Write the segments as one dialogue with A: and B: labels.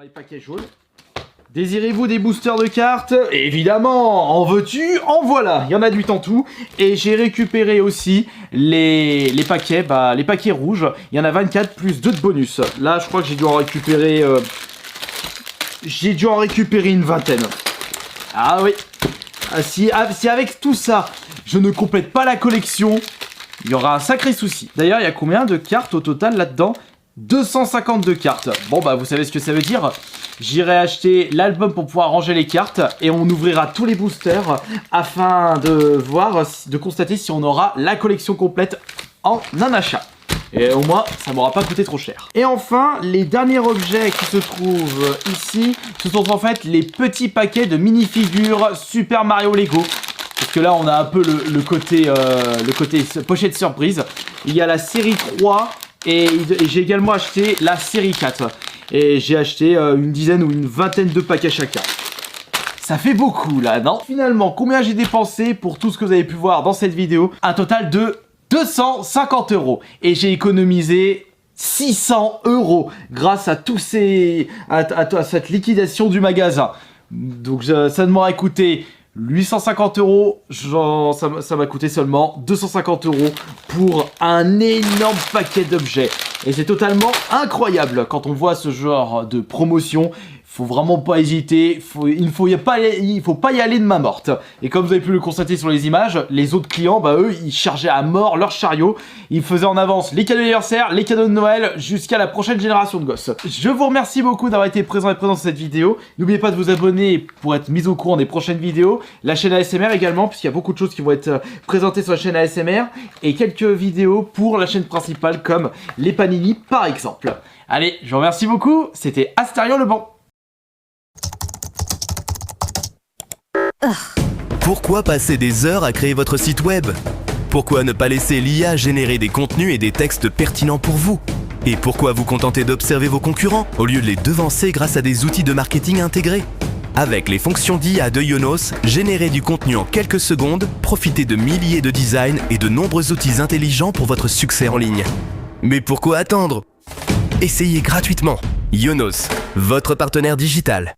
A: dans les paquets jaunes. Désirez-vous des boosters de cartes? Évidemment, en veux-tu? En voilà, il y en a de 8 en tout. Et j'ai récupéré aussi les paquets, les paquets rouges. Il y en a 24 plus 2 de bonus. Là, je crois que j'ai dû en récupérer... une vingtaine. Ah oui. Si avec tout ça, je ne complète pas la collection, il y aura un sacré souci. D'ailleurs, il y a combien de cartes au total là-dedans? 252 cartes. Bon bah vous savez ce que ça veut dire. J'irai acheter l'album pour pouvoir ranger les cartes et on ouvrira tous les boosters afin de constater si on aura la collection complète en un achat. Et au moins ça m'aura pas coûté trop cher. Et enfin les derniers objets qui se trouvent ici, ce sont en fait les petits paquets de mini-figures Super Mario Lego. Parce que là on a un peu le côté pochette surprise. Il y a la série 3 et j'ai également acheté la série 4. Et j'ai acheté une dizaine ou une vingtaine de paquets chacun. Ça fait beaucoup là, non? Finalement, combien j'ai dépensé pour tout ce que vous avez pu voir dans cette vidéo? Un total de 250 €. Et j'ai économisé 600 € grâce à à cette liquidation du magasin. Donc ça ne m'aurait coûté 850 €, ça m'a coûté seulement 250 € pour un énorme paquet d'objets. Et c'est totalement incroyable quand on voit ce genre de promotion. Faut vraiment pas hésiter, il faut pas y aller de main morte. Et comme vous avez pu le constater sur les images, les autres clients, eux, ils chargeaient à mort leur chariot. Ils faisaient en avance les cadeaux d'anniversaire, les cadeaux de Noël, jusqu'à la prochaine génération de gosses. Je vous remercie beaucoup d'avoir été présent sur cette vidéo. N'oubliez pas de vous abonner pour être mis au courant des prochaines vidéos. La chaîne ASMR également, puisqu'il y a beaucoup de choses qui vont être présentées sur la chaîne ASMR. Et quelques vidéos pour la chaîne principale, comme les panini par exemple. Allez, je vous remercie beaucoup. C'était Astarion le Banc.
B: Pourquoi passer des heures à créer votre site web? Pourquoi ne pas laisser l'IA générer des contenus et des textes pertinents pour vous? Et pourquoi vous contenter d'observer vos concurrents au lieu de les devancer grâce à des outils de marketing intégrés? Avec les fonctions d'IA de Yonos, générez du contenu en quelques secondes, profitez de milliers de designs et de nombreux outils intelligents pour votre succès en ligne. Mais pourquoi attendre? Essayez gratuitement. Yonos, votre partenaire digital.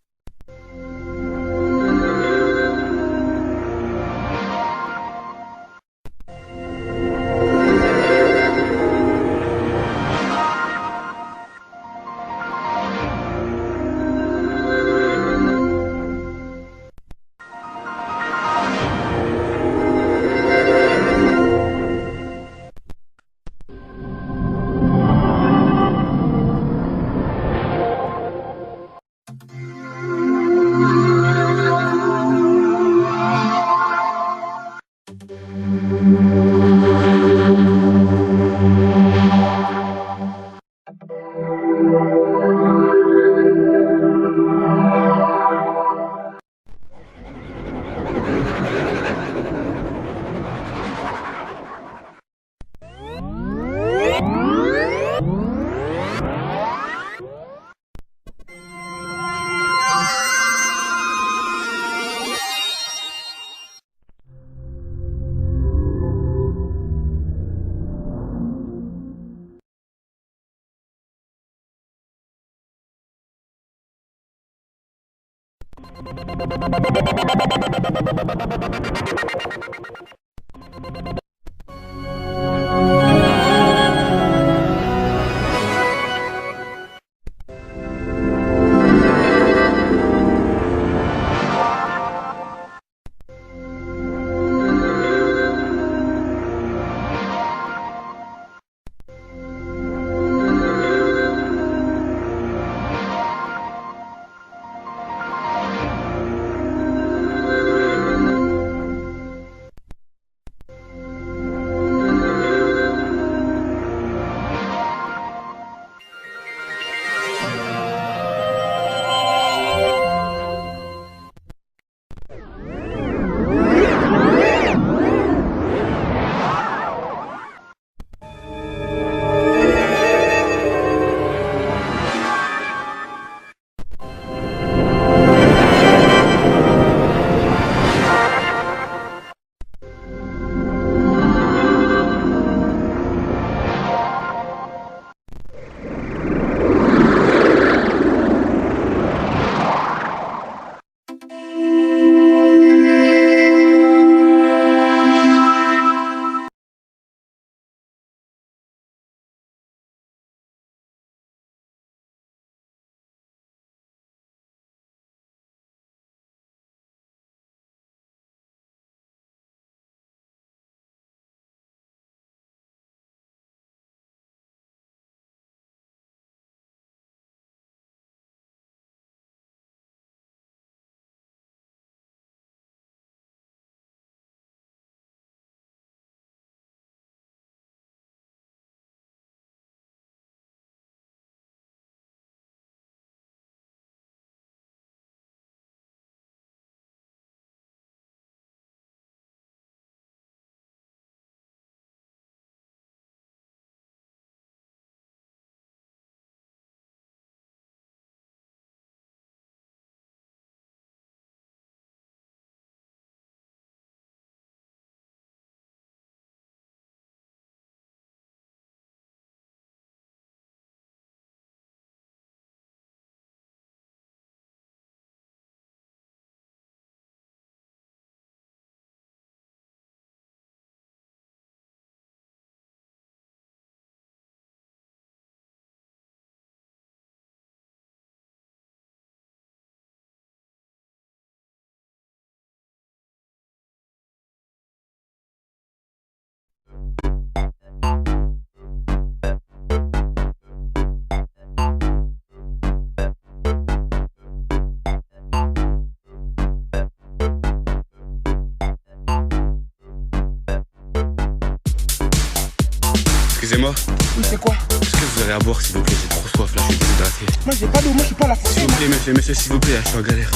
C: Excusez-moi,
D: Oui, c'est quoi?
C: est-ce que vous aurez à boire s'il vous plaît? J'ai trop soif là, je suis déshydraté.
D: Moi, j'ai pas d'eau, moi, je suis pas à la
C: S'il
D: fontaine.
C: vous plaît, monsieur, s'il vous plaît, je suis en galère.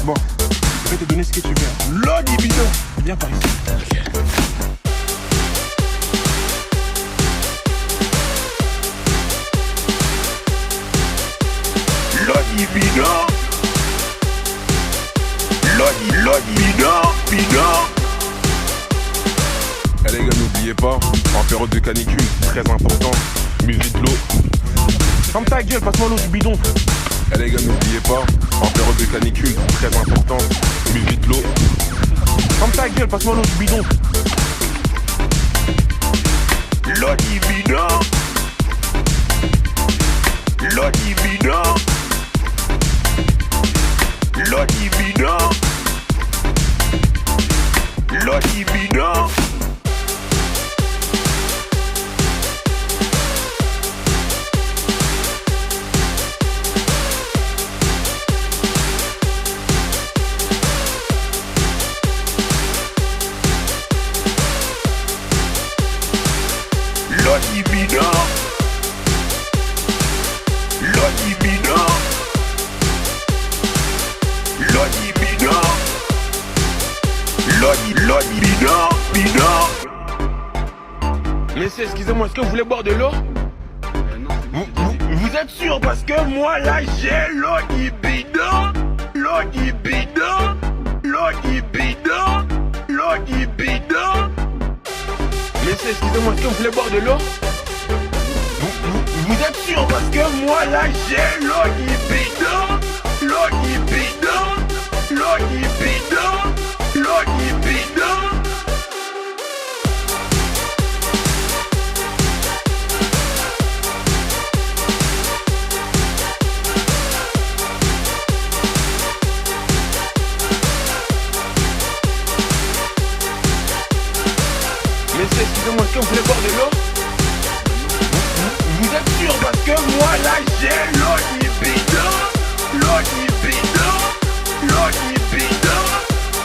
D: Bon, je vais te donner ce que tu veux. L'eau du bidon. Viens par ici. L'eau du bidon. L'eau du bidon.
E: Eh les gars, n'oubliez pas, en période de canicule, très important, buvez de l'eau.
D: Ferme ta gueule, passe-moi l'eau du bidon.
E: Eh les gars, n'oubliez pas, en période de canicule, très important, buvez de l'eau.
D: Ferme ta gueule, passe-moi l'eau du bidon. L'eau du bidon. L'eau du bidon. L'eau du bidon. L'eau du bidon. L'eau du bidon. L'eau du bidon. L'eau du bidon. L'eau du bidon. Messieurs, excusez-moi, est-ce que vous voulez boire de l'eau? Vous êtes sûr? Parce que moi là j'ai l'eau du bidon. L'eau du bidon. L'eau du bidon. L'eau du bidon. Messieurs, excusez-moi, est-ce que vous voulez boire de l'eau? Vous êtes sûr? Parce que moi là j'ai l'eau du bidon. L'eau du bidon. L'eau du bidon. L'eau du bidon. Messieurs, excusez-moi, est-ce que vous voulez boire de l'eau? Vous êtes sûr? Parce que moi là j'ai l'eau du bidon. L'eau du bidon. L'eau du bidon.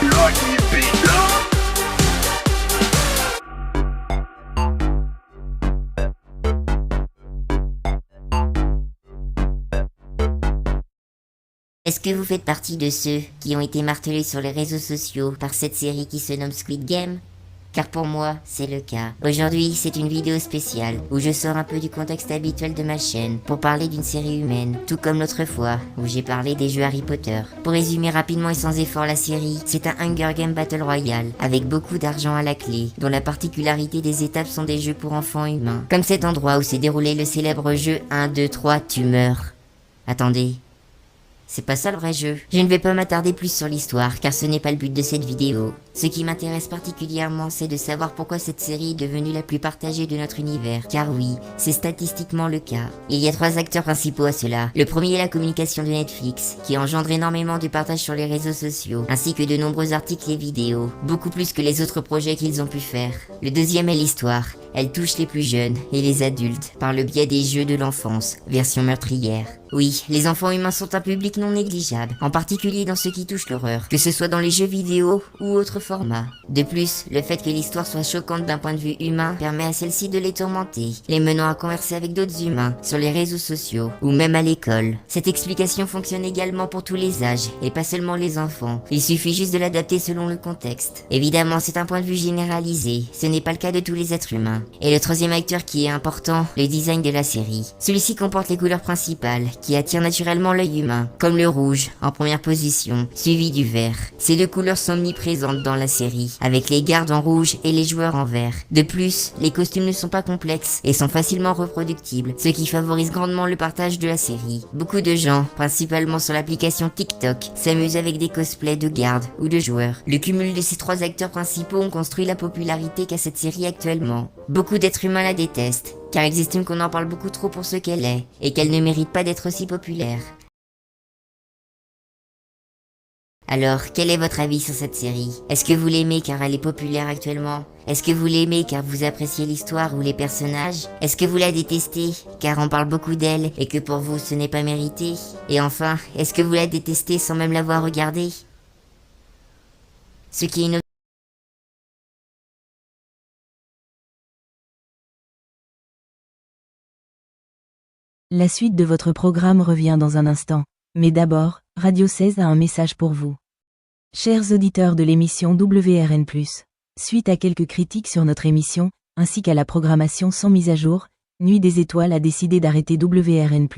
D: L'eau du bidon.
F: Est-ce que vous faites partie de ceux qui ont été martelés sur les réseaux sociaux par cette série qui se nomme Squid Game? Car pour moi, c'est le cas. Aujourd'hui, c'est une vidéo spéciale où je sors un peu du contexte habituel de ma chaîne pour parler d'une série humaine, tout comme l'autre fois où j'ai parlé des jeux Harry Potter. Pour résumer rapidement et sans effort la série, c'est un Hunger Game Battle Royale avec beaucoup d'argent à la clé, dont la particularité des étapes sont des jeux pour enfants humains. Comme cet endroit où s'est déroulé le célèbre jeu 1, 2, 3, tu meurs. Attendez. C'est pas ça le vrai jeu. Je ne vais pas m'attarder plus sur l'histoire, car ce n'est pas le but de cette vidéo. Ce qui m'intéresse particulièrement, c'est de savoir pourquoi cette série est devenue la plus partagée de notre univers. Car oui, c'est statistiquement le cas. Il y a 3 acteurs principaux à cela. Le premier est la communication de Netflix, qui engendre énormément de partage sur les réseaux sociaux, ainsi que de nombreux articles et vidéos, beaucoup plus que les autres projets qu'ils ont pu faire. Le deuxième est l'histoire. Elle touche les plus jeunes et les adultes, par le biais des jeux de l'enfance, version meurtrière. Oui, les enfants humains sont un public non négligeable, en particulier dans ce qui touche l'horreur, que ce soit dans les jeux vidéo ou autres formats. De plus, le fait que l'histoire soit choquante d'un point de vue humain permet à celle-ci de les tourmenter, les menant à converser avec d'autres humains, sur les réseaux sociaux, ou même à l'école. Cette explication fonctionne également pour tous les âges, et pas seulement les enfants. Il suffit juste de l'adapter selon le contexte. Évidemment, c'est un point de vue généralisé, ce n'est pas le cas de tous les êtres humains. Et le troisième acteur qui est important, le design de la série. Celui-ci comporte les couleurs principales, qui attirent naturellement l'œil humain, comme le rouge, en première position, suivi du vert. Ces 2 couleurs sont omniprésentes dans la série, avec les gardes en rouge et les joueurs en vert. De plus, les costumes ne sont pas complexes et sont facilement reproductibles, ce qui favorise grandement le partage de la série. Beaucoup de gens, principalement sur l'application TikTok, s'amusent avec des cosplays de gardes ou de joueurs. Le cumul de ces 3 acteurs principaux ont construit la popularité qu'a cette série actuellement. Beaucoup d'êtres humains la détestent, car ils estiment qu'on en parle beaucoup trop pour ce qu'elle est, et qu'elle ne mérite pas d'être aussi populaire. Alors, quel est votre avis sur cette série? Est-ce que vous l'aimez car elle est populaire actuellement? Est-ce que vous l'aimez car vous appréciez l'histoire ou les personnages? Est-ce que vous la détestez car on parle beaucoup d'elle et que pour vous ce n'est pas mérité? Et enfin, est-ce que vous la détestez sans même l'avoir regardée? Ce qui est une
G: La suite de votre programme revient dans un instant. Mais d'abord, Radio 16 a un message pour vous. Chers auditeurs de l'émission WRN+, suite à quelques critiques sur notre émission, ainsi qu'à la programmation sans mise à jour, Nuit des Étoiles a décidé d'arrêter WRN+.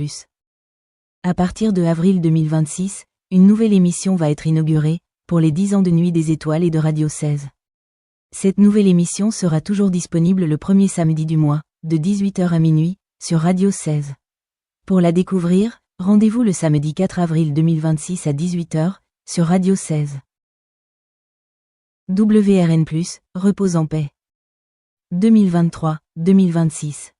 G: À partir de avril 2026, une nouvelle émission va être inaugurée, pour les 10 ans de Nuit des Étoiles et de Radio 16. Cette nouvelle émission sera toujours disponible le premier samedi du mois, de 18h à minuit, sur Radio 16. Pour la découvrir, rendez-vous le samedi 4 avril 2026 à 18h, sur Radio 16. WRN+, repose en paix. 2023-2026.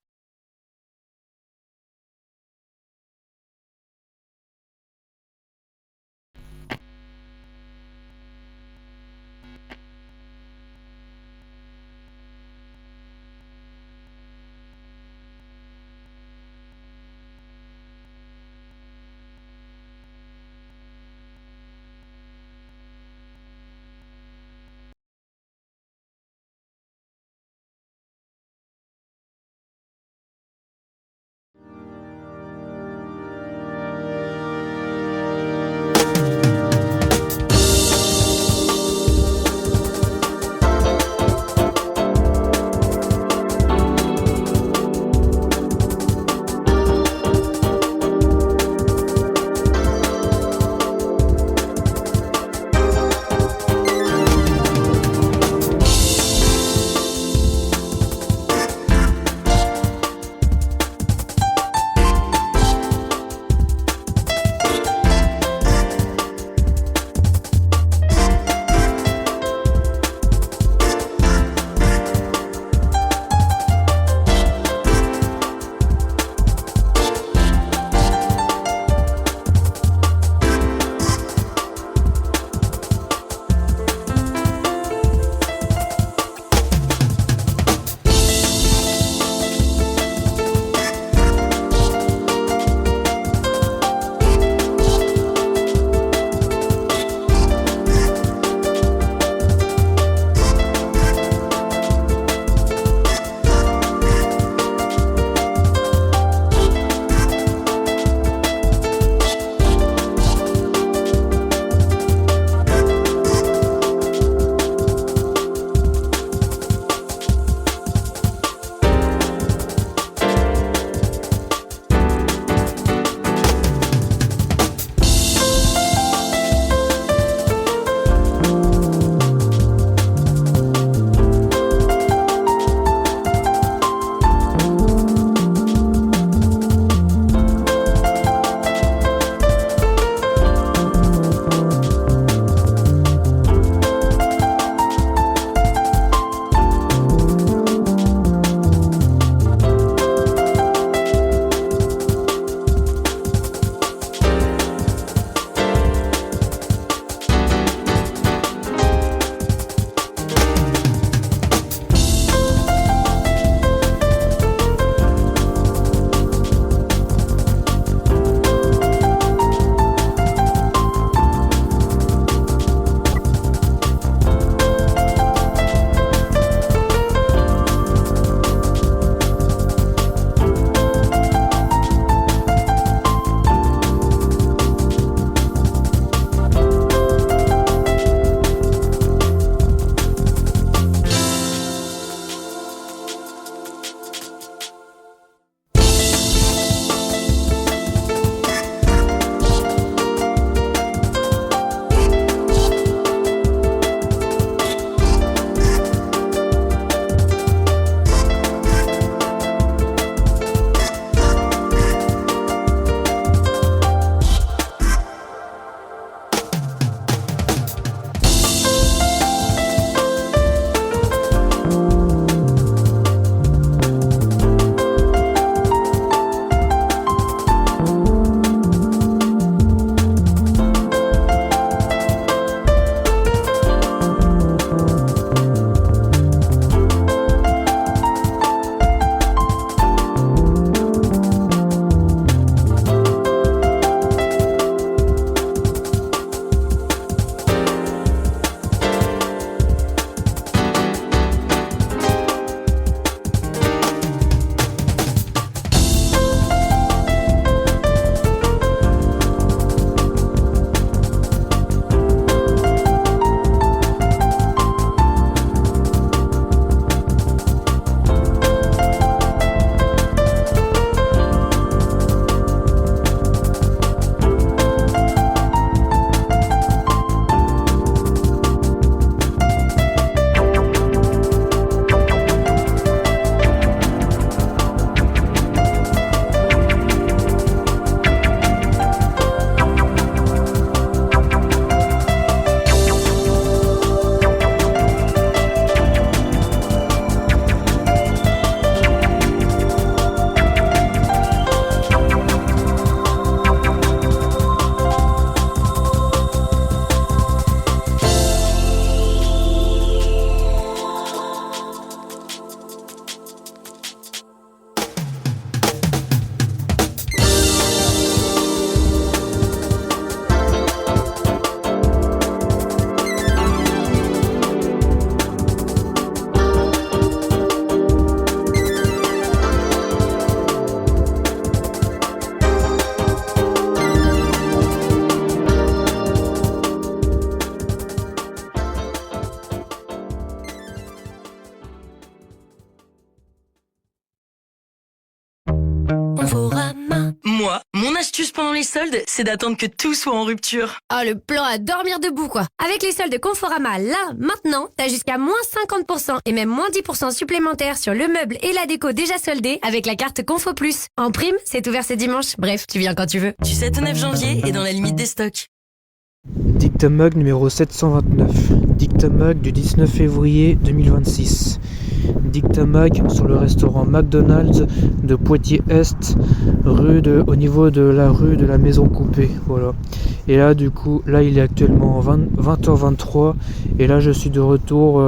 H: pendant les soldes, c'est d'attendre que tout soit en rupture.
I: Oh, le plan à dormir debout, quoi. Avec les soldes Conforama, là, maintenant, t'as jusqu'à moins 50% et même moins 10% supplémentaires sur le meuble et la déco déjà soldés avec la carte Confo Plus. En prime, c'est ouvert ce dimanche. Bref, tu viens quand tu veux.
H: Du 7 au 9 janvier et dans la limite des stocks.
J: Dictamag numéro 729. Dictamag du 19 février 2026. Dictamag sur le restaurant McDonald's de Poitiers-Est, au niveau de la rue de la Maison Coupée. Voilà. Et là, du coup, là, il est actuellement 20h23. Et là, je suis de retour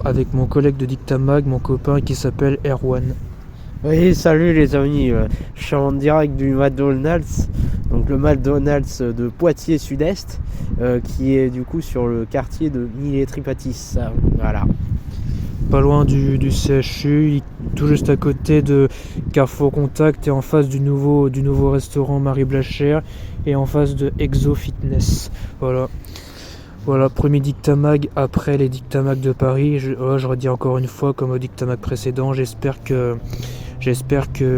J: avec mon collègue de Dictamag, mon copain qui s'appelle Erwan.
K: Oui, salut les amis, je suis en direct du McDonald's, donc le McDonald's de Poitiers Sud-Est, qui est du coup sur le quartier de Millet-Tripatis, voilà.
J: Pas loin du CHU, tout juste à côté de Carrefour Contact et en face du nouveau restaurant Marie Blachère et en face de Exo Fitness, voilà. Voilà, premier Dictamag après les Dictamag de Paris. Je redis encore une fois, comme au Dictamag précédent, j'espère que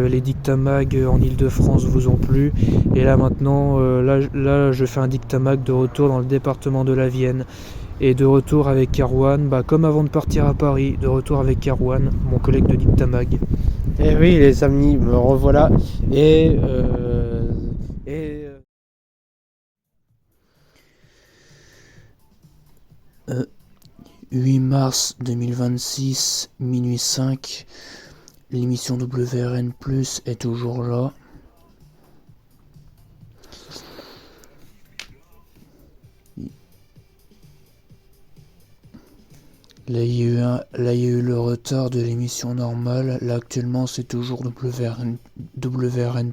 J: les Dictamag en Ile-de-France vous ont plu. Et là maintenant, là je fais un Dictamag de retour dans le département de la Vienne. Et de retour avec Erwan, comme avant de partir à Paris, de retour avec Erwan, mon collègue de Dictamag.
K: Et oui les amis, me revoilà.
J: 8 mars 2026, minuit 5, l'émission WRN+, est toujours là. Là, il y a eu le retard de l'émission normale. Là, actuellement, c'est toujours WRN+.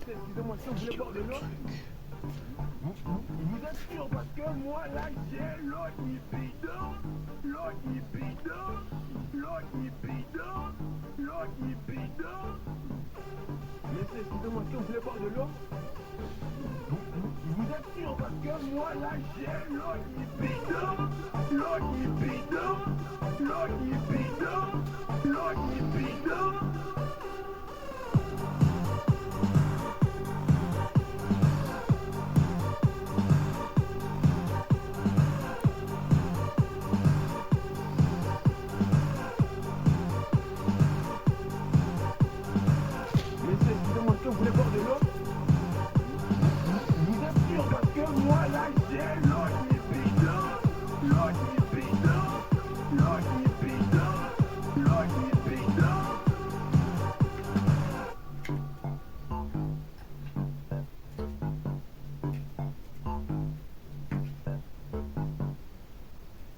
D: Excusez-moi si vous voulez boire de l'eau. Vous êtes sûr parce que moi là j'ai l'olipido, Monsieur, excusez-moi si vous voulez boire de l'eau. Vous êtes sûr parce que moi là j'ai l'olipido.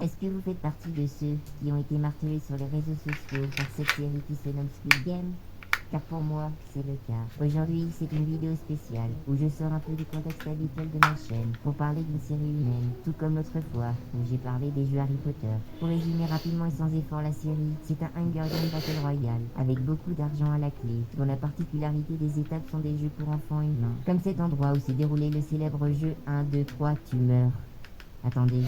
F: Est-ce que vous faites partie de ceux qui ont été martelés sur les réseaux sociaux par cette série qui se nomme Squid Game? Car pour moi, c'est le cas. Aujourd'hui, c'est une vidéo spéciale où je sors un peu du contexte habituel de ma chaîne pour parler d'une série humaine, tout comme l'autre fois où j'ai parlé des jeux Harry Potter. Pour résumer rapidement et sans effort la série, c'est un Hunger Games Battle Royale avec beaucoup d'argent à la clé, dont la particularité des étapes sont des jeux pour enfants humains. Comme cet endroit où s'est déroulé le célèbre jeu 1, 2, 3, tu meurs. Attendez.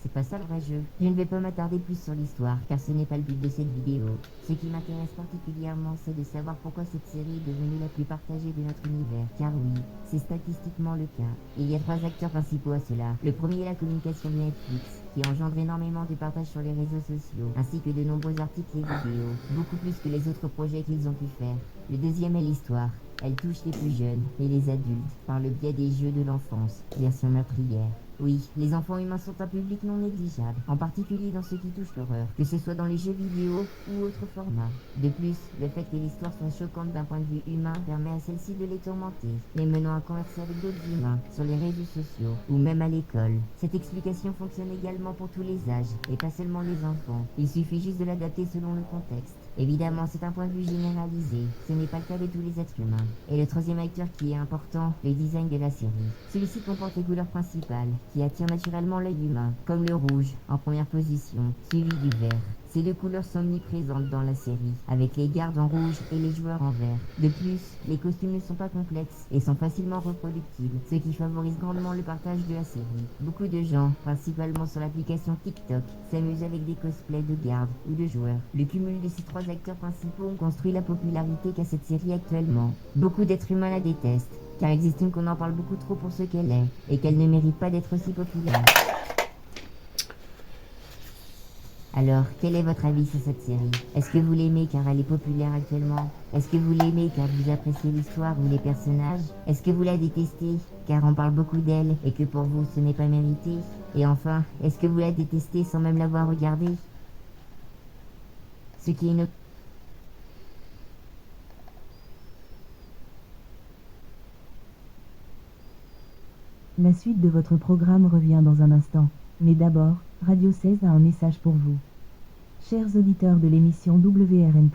F: C'est pas ça le vrai jeu. Je ne vais pas m'attarder plus sur l'histoire, car ce n'est pas le but de cette vidéo. Ce qui m'intéresse particulièrement, c'est de savoir pourquoi cette série est devenue la plus partagée de notre univers. Car oui, c'est statistiquement le cas. Et il y a 3 acteurs principaux à cela. Le premier est la communication de Netflix, qui engendre énormément de partage sur les réseaux sociaux, ainsi que de nombreux articles et vidéos, beaucoup plus que les autres projets qu'ils ont pu faire. Le deuxième est l'histoire. Elle touche les plus jeunes et les adultes, par le biais des jeux de l'enfance, version meurtrière. Oui, les enfants humains sont un public non négligeable, en particulier dans ce qui touche l'horreur, que ce soit dans les jeux vidéo ou autres formats. De plus, le fait que l'histoire soit choquante d'un point de vue humain permet à celle-ci de les tourmenter, les menant à converser avec d'autres humains sur les réseaux sociaux ou même à l'école. Cette explication fonctionne également pour tous les âges, et pas seulement les enfants. Il suffit juste de l'adapter selon le contexte. Évidemment, c'est un point de vue généralisé, ce n'est pas le cas de tous les êtres humains. Et le troisième acteur qui est important, le design de la série. Celui-ci comporte les couleurs principales, qui attirent naturellement l'œil humain, comme le rouge, en première position, suivi du vert. Ces deux couleurs sont omniprésentes dans la série, avec les gardes en rouge et les joueurs en vert. De plus, les costumes ne sont pas complexes et sont facilement reproductibles, ce qui favorise grandement le partage de la série. Beaucoup de gens, principalement sur l'application TikTok, s'amusent avec des cosplays de gardes ou de joueurs. Le cumul de ces trois acteurs principaux ont construit la popularité qu'a cette série actuellement. Beaucoup d'êtres humains la détestent, car ils estiment qu'on en parle beaucoup trop pour ce qu'elle est, et qu'elle ne mérite pas d'être aussi populaire. Alors, quel est votre avis sur cette série? Est-ce que vous l'aimez car elle est populaire actuellement? Est-ce que vous l'aimez car vous appréciez l'histoire ou les personnages? Est-ce que vous la détestez car on parle beaucoup d'elle et que pour vous ce n'est pas mérité? Et enfin, est-ce que vous la détestez sans même l'avoir regardée? Ce qui est une autre...
G: La suite de votre programme revient dans un instant. Mais d'abord, Radio 16 a un message pour vous. Chers auditeurs de l'émission WRN+,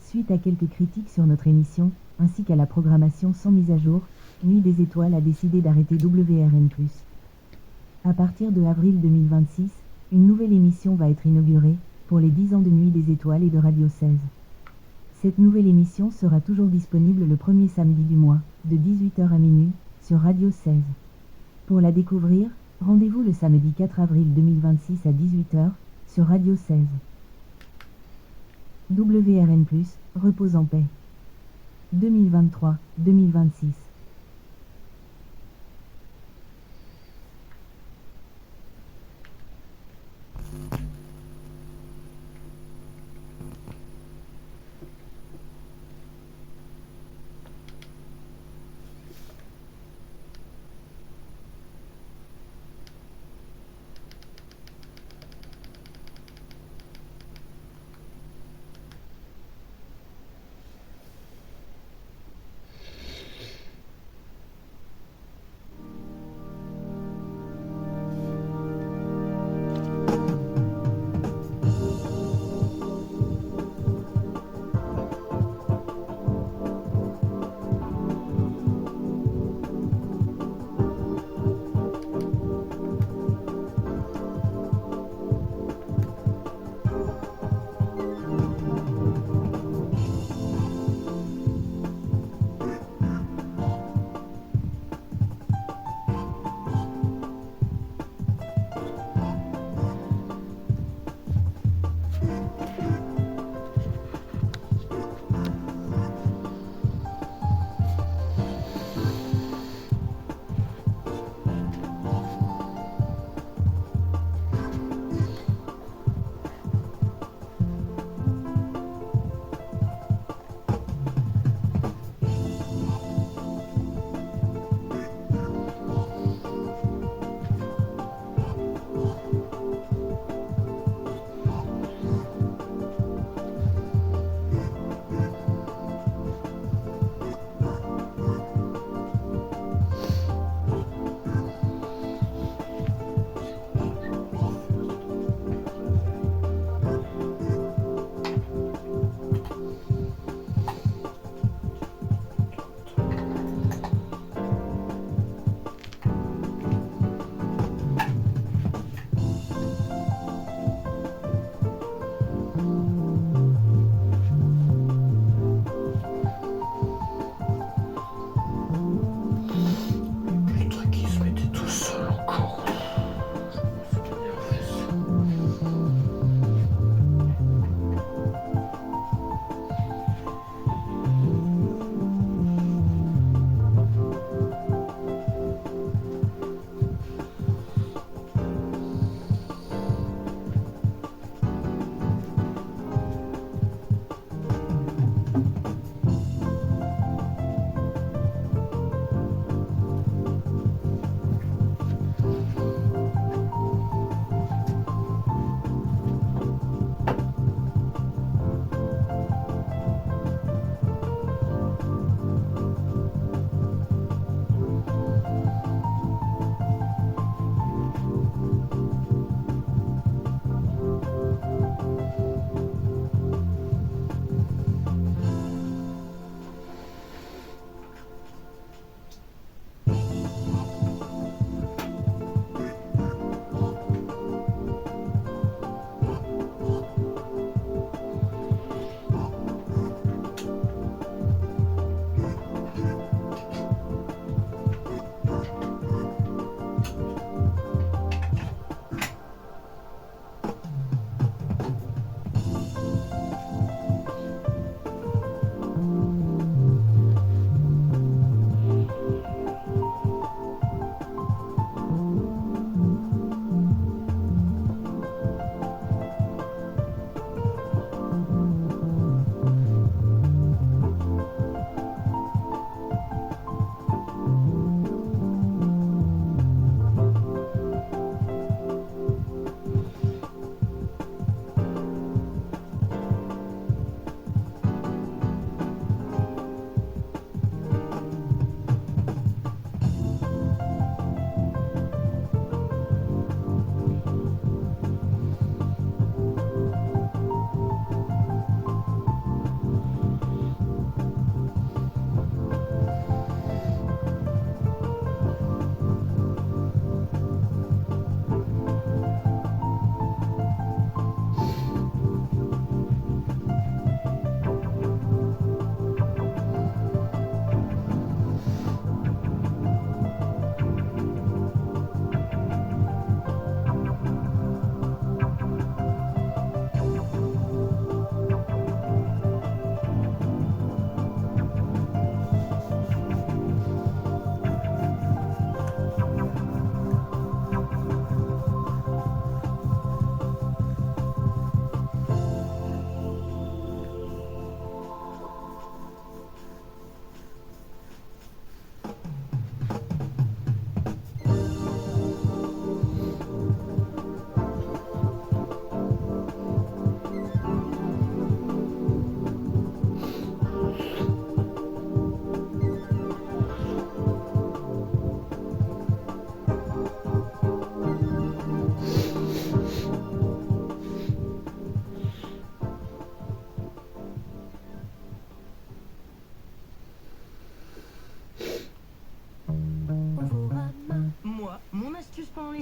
G: suite à quelques critiques sur notre émission, ainsi qu'à la programmation sans mise à jour, Nuit des Étoiles a décidé d'arrêter WRN+. À partir de avril 2026, une nouvelle émission va être inaugurée, pour les 10 ans de Nuit des Étoiles et de Radio 16. Cette nouvelle émission sera toujours disponible le premier samedi du mois, de 18h à minuit, sur Radio 16. Pour la découvrir, rendez-vous le samedi 4 avril 2026 à 18h, sur Radio 16. WRN+, repose en paix. 2023-2026.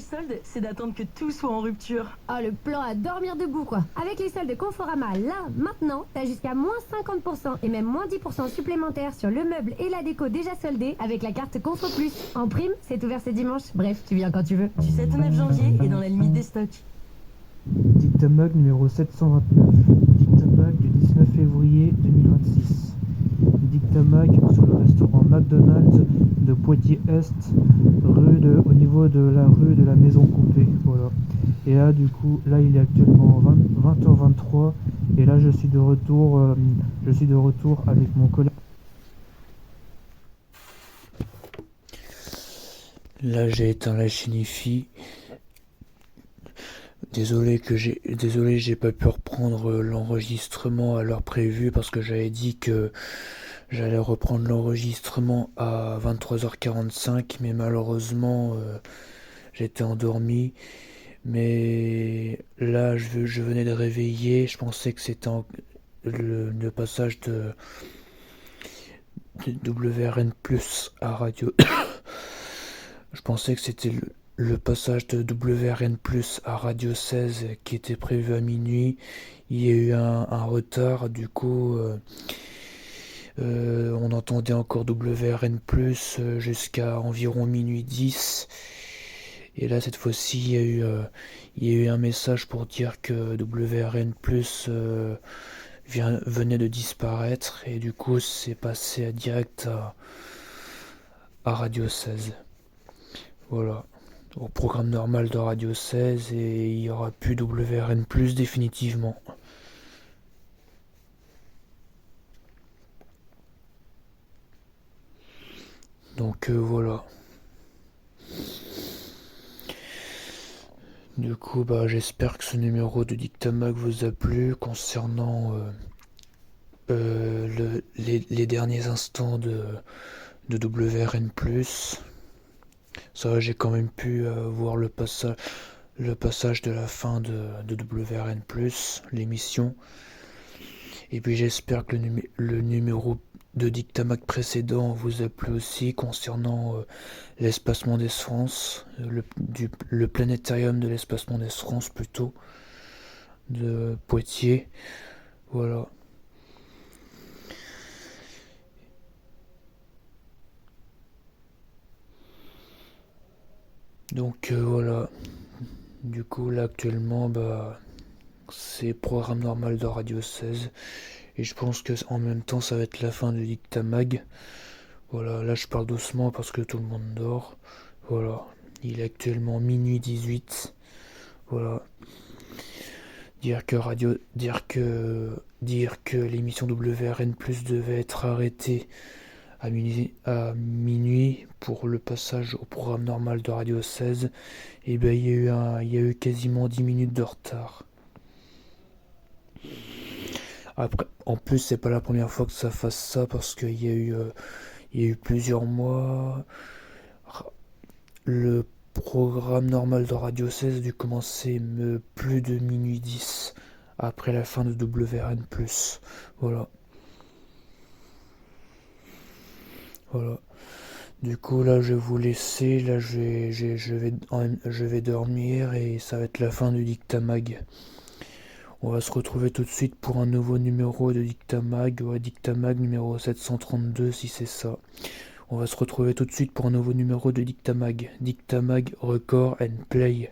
H: soldes, c'est d'attendre que tout soit en rupture.
I: Oh, le plan à dormir debout, quoi. Avec les soldes Conforama, là, maintenant, t'as jusqu'à moins 50% et même moins 10% supplémentaires sur le meuble et la déco déjà soldés avec la carte Confo Plus. En prime, c'est ouvert ce dimanche. Bref, tu viens quand tu veux.
H: Du 7 au 9 janvier et dans la limite des stocks.
J: Dictamag numéro 729. Dictamag du 19 février 2026. Dictamag sur le restaurant McDonald's de Poitiers-Est, au niveau de la rue de la Maison Coupée. Voilà. Et là, du coup, là, il est actuellement 20h23. Et là, je suis de retour avec mon collègue. Là, j'ai éteint la Chinify. Désolé, j'ai pas pu reprendre l'enregistrement à l'heure prévue parce que j'avais dit que j'allais reprendre l'enregistrement à 23h45, mais malheureusement j'étais endormi. Mais là, je venais de réveiller, je pensais que c'était le passage de WRN+ à radio. Je pensais que c'était le passage de WRN+ à Radio 16 qui était prévu à minuit. Il y a eu un retard, du coup on entendait encore WRN+ jusqu'à environ minuit 10. Et là, cette fois-ci, il y a eu un message pour dire que WRN+ venait de disparaître. Et du coup, c'est passé direct à Radio 16. Voilà. Au programme normal de Radio 16. Et il n'y aura plus WRN+ définitivement. Donc voilà. Du coup, j'espère que ce numéro de Dictamag vous a plu concernant les derniers instants de WRN+. Ça va, j'ai quand même pu voir le passage de la fin de WRN+, l'émission. Et puis j'espère que le numéro de Dictamag précédent vous a plu aussi concernant l'espace Mendès France, le planétarium de l'espace Mendès France plutôt, de Poitiers. Voilà. Donc voilà. Du coup là actuellement c'est programme normal de Radio 16. Et je pense que en même temps ça va être la fin de Dictamag. Voilà, là je parle doucement parce que tout le monde dort. Voilà, il est actuellement minuit 18. Voilà. Dire que l'émission WRN+ devait être arrêtée à minuit pour le passage au programme normal de Radio 16. Et il y a eu quasiment 10 minutes de retard. Après, en plus, c'est pas la première fois que ça fasse ça parce qu'il y a eu plusieurs mois. Le programme normal de Radio 16 a dû commencer plus de minuit 10 après la fin de WRN+. Voilà. Voilà. Du coup, là, je vais vous laisser. Là, je vais dormir et ça va être la fin du Dictamag. On va se retrouver tout de suite pour un nouveau numéro de Dictamag, Dictamag numéro 732 si c'est ça. On va se retrouver tout de suite pour un nouveau numéro de Dictamag, Dictamag Record and Play.